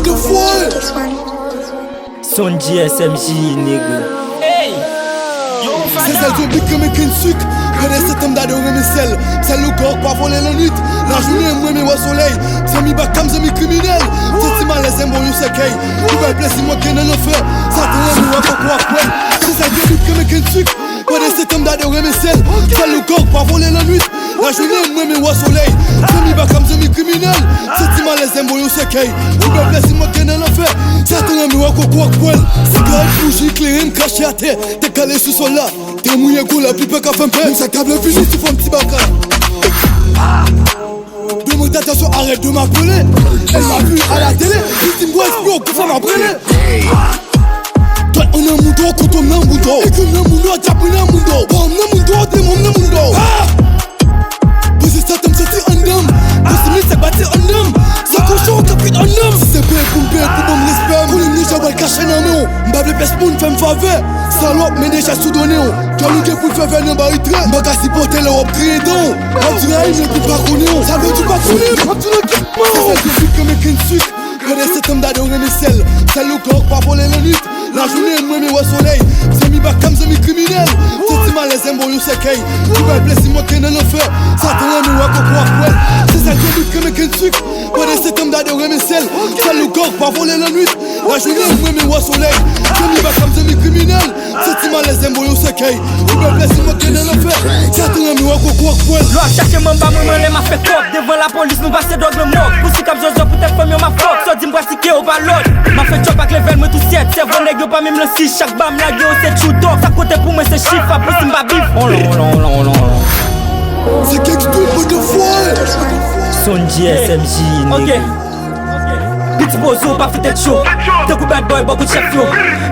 de foie. Son GSMJ, nigga. Hey! C'est celle de big comme un sucre. Connais cet homme d'adoré mes selles. C'est le corps pas voler la nuit. La journée, moi, mais au soleil. C'est mi bac comme c'est mi criminel. C'est si mal les aimants, you sais qu'il. Tu vas plaisir, moi, qu'il ne le fait. Ça te rend moi, faut croire, ouais. C'est celle de big comme un sucre. Connais cet homme d'adoré mes selles. C'est le corps pas voler la nuit. La journée, moi, mais au soleil. C'est mi bac comme c'est mi criminel. C'est si mal les aimants, you sais qu'il. Tu vas plaisir, moi, qu'il ne le fait. Ça te rend moi, faut croire, ouais. C'est quand même bougie, éclairé, caché à terre. T'es calé sous sol là. T'es mouillé goût la plus peu qu'à faire paix. Ça câble fini, tu fais un petit bacard. Demande d'attention, arrête de m'appeler. Elle m'a vu à la télé. Tu me vois espion, que ça m'a brûlé. Toi, on a un mundo, quand on a un mundo. Et que le mundo, t'as pris un mundo. On a un mundo, t'es mon mundo. Posez ça, t'aimes ça, c'est un homme. Posez ça, c'est un homme. Ça cochon, t'as pris un homme. Si c'est bête, pour mon respect. Pour les ninjas, on va le cacher dans le nom. M'bable peste pour une femme faveur. Salope, mais déjà sous-donné. Quand le gars pour le faire venir, bah il traite. M'a si porter le hop créé dans. On dirait il ne peut pas connaître. Ça veut du pas connaître. On dirait qu'il peut. C'est ça que je comme un sucre. Connais cet homme d'adorer mes selles. C'est le corps pas voler la nuit. La journée, moi, mais au soleil. C'est mi bac comme c'est mi criminel. C'est si mal les aimants, you sais qu'il. Tu vas blesser moi qui ne le fait. Ça te rend moi qu'on croit, ouais. C'est ça que je comme un sucre. Connais cet homme d'adorer mes selles. C'est le corps pas voler la nuit. La journée, moi, mais au soleil. C'est mi bac comme c'est mi criminel. C'est si mal les aimants, you sais qu'il. Tu vas blesser moi qui ne le fait. Ça te rend moi qu'on croit, ouais. Loi cherche mon bas, moi, m'a fait cop. Devant la police, nous passons dans le mob. Poussi comme Jojo, pour tes familles, ma fuck. So, dis-moi si qu'est au ballon. M'a fait chop avec les veines, me tout siète. C'est vrai, nègre, pas même le 6. Chaque bam, la gueule, c'est choudo. Ça côté pour moi, c'est chiffre. Après, c'est ma bif. Oh là. C'est quelque chose de foie. Son GSMJ, nigga. Petit bozo, pas fait chaud. T'es coup bad boy, beaucoup de chef yo.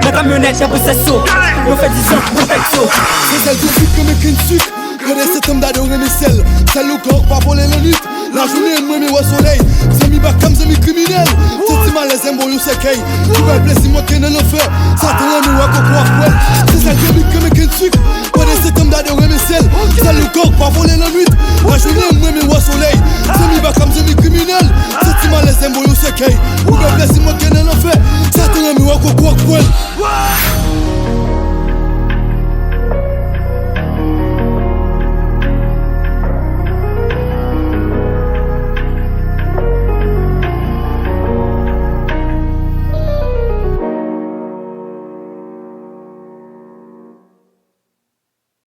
La camionnette, y'a poussé saut. On fait 10 ans pour faire saut. C'est celle de sucre comme un sucre. Connais cet homme d'adorer mes selles. C'est le corps pas voler la nuit. La journée, moi, mais au soleil. C'est mi bac comme c'est mi criminel. C'est si mal les aimants, you sais qu'il. Tu vas blesser moi qui ne le fait. Ça te rend moi qu'on croit, ouais. C'est celle de comme un sucre. Connais cet homme d'adorer mes selles. C'est le corps pas voler la nuit. La journée, moi, mais au soleil. C'est mi bac comme c'est mi criminel. C'est si mal les aimants, you sais qu'il. Tu vas blesser moi qui ne le fait. Ça te rend moi qu'on croit, ouais.